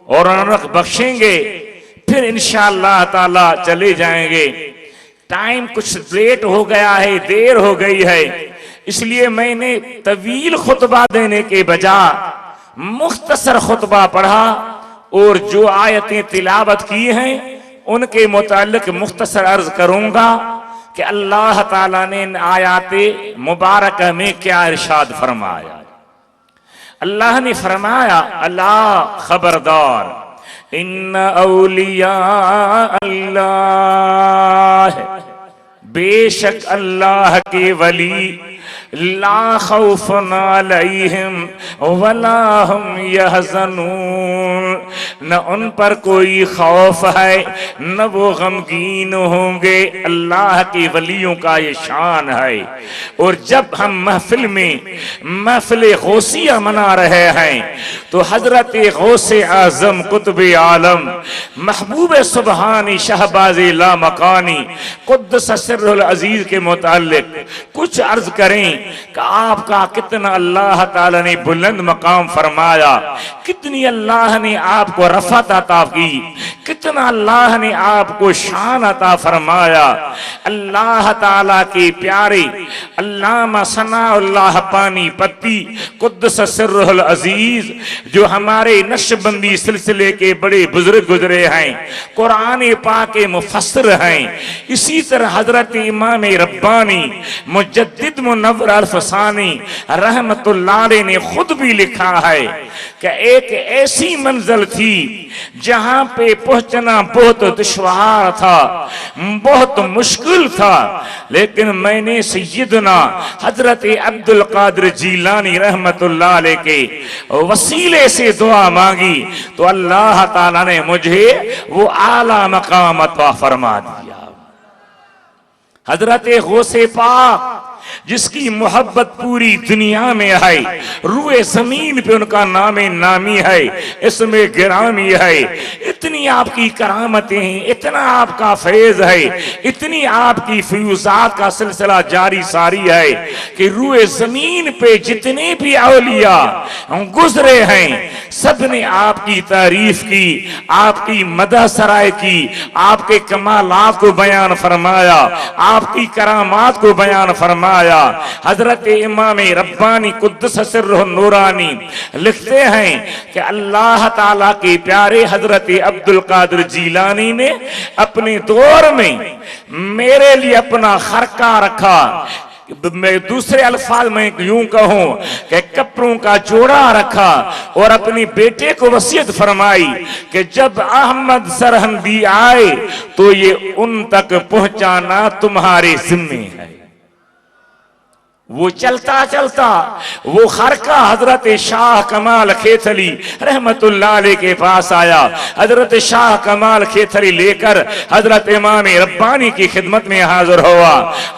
और रौनक बख्शेंगे, फिर इंशाअल्लाह ताला चले जाएंगे। टाइम कुछ लेट हो गया है, देर हो गई है, इसलिए मैंने तवील खुतबा देने के बजाय मुख्तसर खुतबा पढ़ा और जो आयतें तिलावत की हैं उनके मुताल्लिक मुख्तसर अर्ज करूंगा कि अल्लाह ताला ने आयाते मुबारक में क्या इरशाद फरमाया। अल्लाह ने फरमाया, अल्लाह खबरदार, इन्ना औलिया अल्लाह, बेशक अल्लाह के वली ला खौफुन अलैहिम वला हुम यहज़नून, न उन पर कोई खौफ है न वो गमगीन होंगे। अल्लाह के वलियों का ये शान है। और जब हम महफिल में महफिल गौसिया मना रहे हैं तो हजरत गौसे आजम कुतुब आलम महबूब सुबहानी शहबाज़े लामकानी कुद्दस सिर्रुल अजीज के मुताल्लिक कुछ अर्ज करें कि आपका कितना अल्लाह ताला ने बुलंद मकाम फरमाया, कितनी अल्लाह ने आपको रफ़त अता की, कितना अल्लाह ने आपको शान अता फरमाया। अल्लाह ताला के प्यारे अल्लामा सनाउल्लाह पानी पत्ती कुद्दस सिर्रुल अजीज जो हमारे नक्शबंदी सिलसिले के बड़े बुजुर्ग गुजरे हैं, कुरान पाक के मुफस्सिर हैं। इसी तरह हजरत इमाम रब्बानी मुजद्दिद मुनव्वर अल-फसानी रहमतुल्लाह अलैह ने खुद भी लिखा है कि एक ऐसी मंजिल थी जहां पे पहुंचना बहुत दुश्वार था, बहुत मुश्किल था, लेकिन मैंने सैयदना हजरत अब्दुल कादिर जीलानी रहमतुल्लाह अलैह के वसीले से दुआ मांगी तो अल्लाह ताला ने मुझे वो आला मकाम अता फरमा दिया। हजरत गौसे पाक जिसकी मोहब्बत पूरी दुनिया में है, रूए जमीन पे उनका नामे नामी है, इसमें गिरामी है। इतनी आपकी करामतें हैं, इतना आपका फैज है, इतनी आपकी फ्यूजात का सिलसिला जारी सारी है कि रूए जमीन पे जितने भी औलिया गुजरे हैं सब ने आपकी तारीफ की, आपकी मदह सराय की, आपके कमालात को बयान फरमाया, आपकी करामात को बयान फरमाया। हजरत इमाम रब्बानी कुद्दस सिर्रुहु नूरानी लिखते हैं कि अल्लाह ताला के प्यारे हजरत अब्दुल कादिर जीलानी ने अपने दौर में मेरे लिए अपना खरका रखा। मैं दूसरे अल्फाज में यूं कहूं कि कपड़ों का जोड़ा रखा और अपने बेटे को वसीयत फरमाई कि जब अहमद सरहंदी आए तो ये उन तक पहुंचाना तुम्हारे जिम्मे है। वो चलता चलता वो खरका हजरत शाह कमाल खेथली रहमतुल्लाह अलैह के पास आया। हजरत शाह कमाल खेथली लेकर हजरत इमाम रब्बानी की खिदमत में हाजिर हुआ।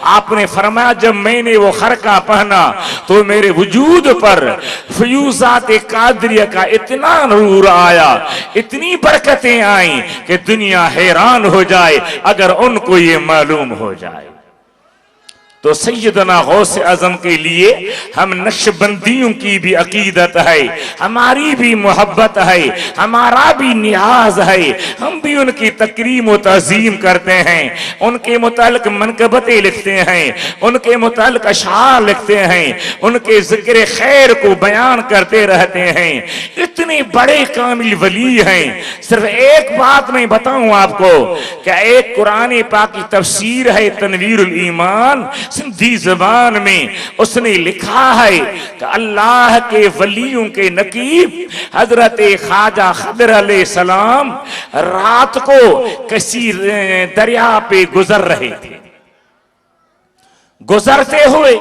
आपने फरमाया जब मैंने वो खरका पहना तो मेरे वजूद पर फ्यूजात कादरिया का इतना नूर आया, इतनी बरकतें आई कि दुनिया हैरान हो जाए अगर उनको ये मालूम हो जाए। तो सैयदना गौसे आजम के लिए हम नक्शबंदियों की भी अकीदत है, हमारी भी मोहब्बत है, हमारा भी नियाज है, हम भी उनकी तकरीम व तज़ीम करते हैं, उनके मुतालिक मनकबतें लिखते हैं, उनके मुतालिक अशार लिखते हैं, उनके जिक्र खैर को बयान करते रहते हैं। इतने बड़े कामिल वली हैं। सिर्फ एक बात मैं बताऊं आपको कि एक कुरान पाक की तफसीर है तनवीरुल ईमान सिंधी जबान में, उसने लिखा है कि अल्लाह के वलियों के नकीब हजरत ख्वाजा खदर अलैहिस्सलाम रात को किसी दरिया पे गुजर रहे थे। गुजरते हुए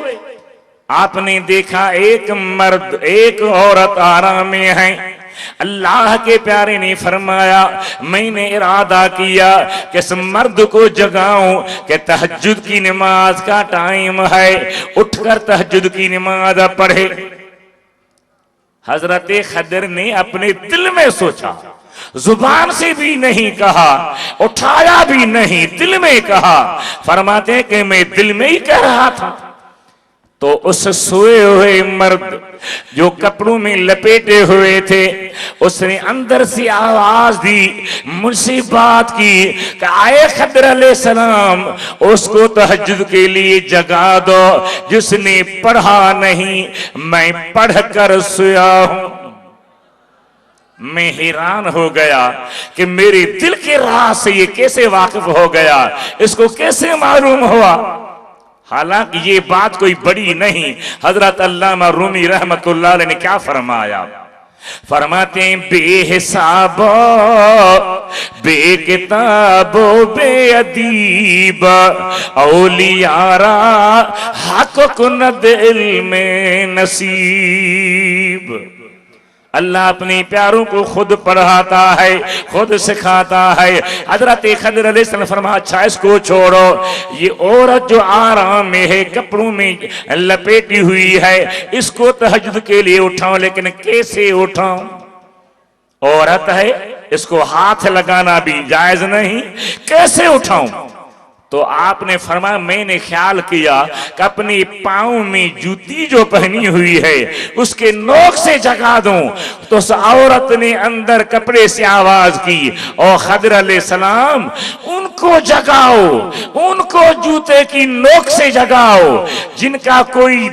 आपने देखा एक मर्द एक औरत आराम में है। अल्लाह के प्यारे ने फरमाया मैंने इरादा किया कि इस मर्द को जगाऊं कि तहज्जुद की नमाज का टाइम है, उठकर तहज्जुद की नमाज पढ़े। हजरत खदर ने अपने दिल में सोचा, जुबान से भी नहीं कहा, उठाया भी नहीं, दिल में कहा। फरमाते कि मैं दिल में ही कह रहा था। तो उस सोए हुए मर्द जो कपड़ों में लपेटे हुए थे, उसने अंदर से आवाज दी, मुझसे बात की कि आए खदर अलैहिस्सलाम, उसको तहज्जुद के लिए जगा दो जिसने पढ़ा नहीं, मैं पढ़कर सोया हूं। मैं हैरान हो गया कि मेरे दिल के राज से ये कैसे वाकिफ हो गया, इसको कैसे मालूम हुआ। हालांकि ये बात कोई बड़ी नहीं। हजरत अल्लामा रूमी रहमतुल्लाह अलैह ने क्या फरमाया, फरमाते हैं बेहिसाब बेकिताबो बेअदीब औलियारा हक कुनद इल्म नसीब। अल्लाह अपने प्यारों को खुद पढ़ाता है, खुद सिखाता है। हजरत खदर अलैहिस्सलाम फरमाया, अच्छा इसको छोड़ो, ये औरत जो आराम में है, कपड़ों में लपेटी हुई है, इसको तहज्जुद के लिए उठाऊं, लेकिन कैसे उठाऊं? औरत है, इसको हाथ लगाना भी जायज नहीं, कैसे उठाऊं? तो आपने फरमाया, मैंने ख्याल किया कि अपने पांव में जूती जो पहनी हुई है उसके नोक से जगा दूं। तो उस औरत ने अंदर कपड़े से आवाज की, और खदर अलैहिस्सलाम उनको जगाओ, उनको जूते की नोक से जगाओ जिनका कोई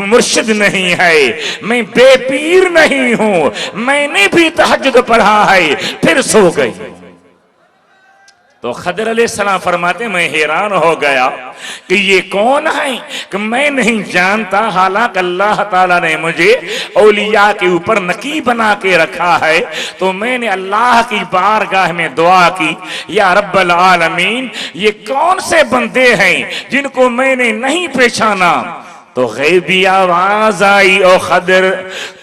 मुर्शिद नहीं है। मैं बेपीर नहीं हूं, मैंने भी तहज्जुद पढ़ा है, फिर सो गई। तो खदर अलैहिस्सलाम फरमाते, मैं हैरान हो गया कि ये कौन है कि मैं नहीं जानता। हालांकि अल्लाह ताला ने मुझे औलिया के ऊपर नकी बना के रखा है। तो मैंने अल्लाह की बारगाह में दुआ की, या रब्बल आलमीन, ये कौन से बंदे हैं जिनको मैंने नहीं पहचाना। तो गैबी आवाज आई, ओ खदर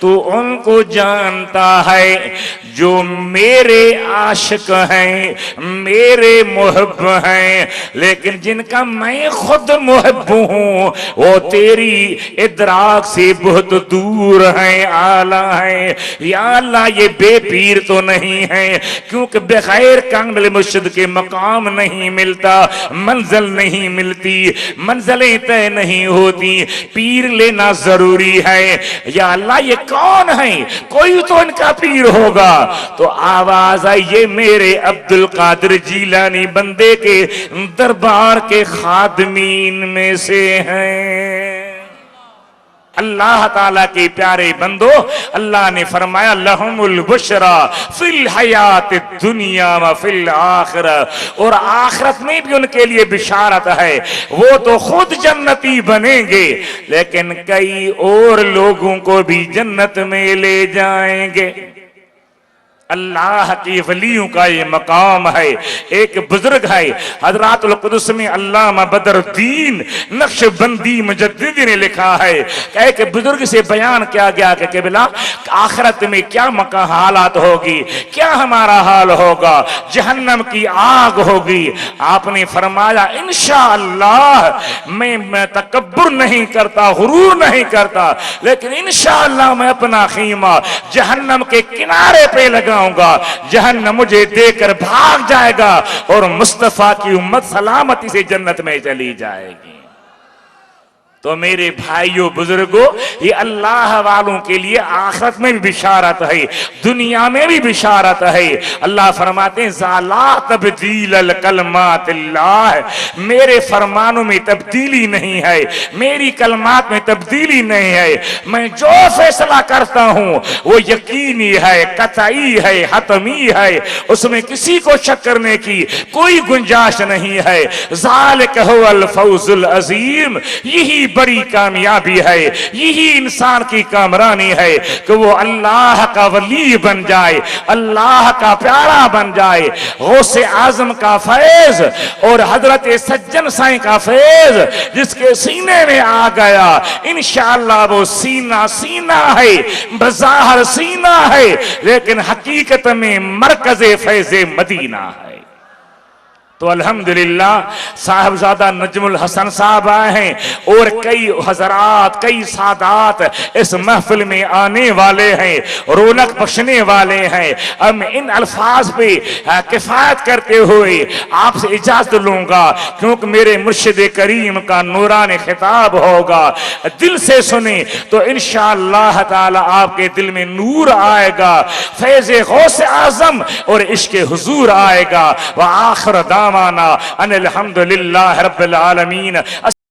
तू उनको जानता है जो मेरे आशिक हैं, मेरे मुहब्ब हैं, लेकिन जिनका मैं खुद मुहब्ब हूं वो तेरी इदराक से बहुत दूर हैं, आला हैं। या अल्लाह, ये बेपीर तो नहीं है, क्योंकि बगैर कामिल मुर्शिद के मकाम नहीं मिलता, मंजिल नहीं मिलती, मंजिलें तय नहीं होती, पीर लेना जरूरी है। या अल्लाह, ये कौन है? कोई तो इनका पीर होगा। तो आवाज आई, ये मेरे अब्दुल कादिर जीलानी बंदे के दरबार के खादमीन में से हैं। अल्लाह ताला के प्यारे बंदो, अल्लाह ने फरमाया, लहुमुल बुशरा फिल हयात दुनिया व फिल आखिरत, और आखिरत में भी उनके लिए बिशारत है। वो तो खुद जन्नती बनेंगे, लेकिन कई और लोगों को भी जन्नत में ले जाएंगे। अल्लाह की वलियों का ये मकाम है। एक बुजुर्ग है, हजरातुल कुदस में अल्लामा बदरुद्दीन नक्शबंदी मुजद्दिदी ने लिखा है, एक बुजुर्ग से बयान किया गया कि बिला आखिरत में क्या मका हालात होगी, क्या हमारा हाल होगा, जहन्नम की आग होगी। आपने फरमाया, इंशाअल्लाह मैं तकब्बुर नहीं करता, गुरूर नहीं करता, लेकिन इंशाअल्लाह मैं अपना खीमा जहन्नम के किनारे पे लगाऊंगा, जहन्नम मुझे देकर भाग जाएगा और मुस्तफा की उम्मत सलामती से जन्नत में चली जाएगी। तो मेरे भाइयों बुजुर्गों, ये अल्लाह वालों के लिए आखिरत में भी बिशारत है, दुनिया में भी बिशारत है। अल्लाह फरमाते हैं, ज़ाला तब्दील कलमातिल्लाह, मेरे फरमानों में तब्दीली नहीं है, मेरी कलमात में तब्दीली नहीं है। मैं जो फैसला करता हूं वो यकीनी है, कतई है, हतमी है, उसमें किसी को शक करने की कोई गुंजाइश नहीं है। ज़ालिक हुवल फौजुल अज़ीम, यही बड़ी कामयाबी है, यही इंसान की कामरानी है कि वो अल्लाह का वली बन जाए, अल्लाह का प्यारा बन जाए। गौसे आजम का फैज और हजरत सज्जन साईं का फैज जिसके सीने में आ गया, इंशाअल्लाह वो सीना सीना है, बज़ाहिर सीना है, लेकिन हकीकत में मरकज़े फैज़े मदीना है। तो अल्हम्दुलिल्लाह साहबजादा नजमुल हसन साहब आए हैं और कई हजरात, कई सादात इस महफिल में आने वाले हैं, रौनक बख्शने वाले हैं। अब इन अल्फाज पे किफायत करते हुए आपसे इजाजत लूंगा, क्योंकि मेरे मुर्शिद करीम का नूरानी खिताब होगा। दिल से सुने तो इंशाअल्लाह ताला आपके दिल में नूर आएगा, फैज़े गौस आजम और इश्क हुजूर आएगा। व आखिर दावाना अनिल हम्दुलिल्लाह रब्बिल आलमीन।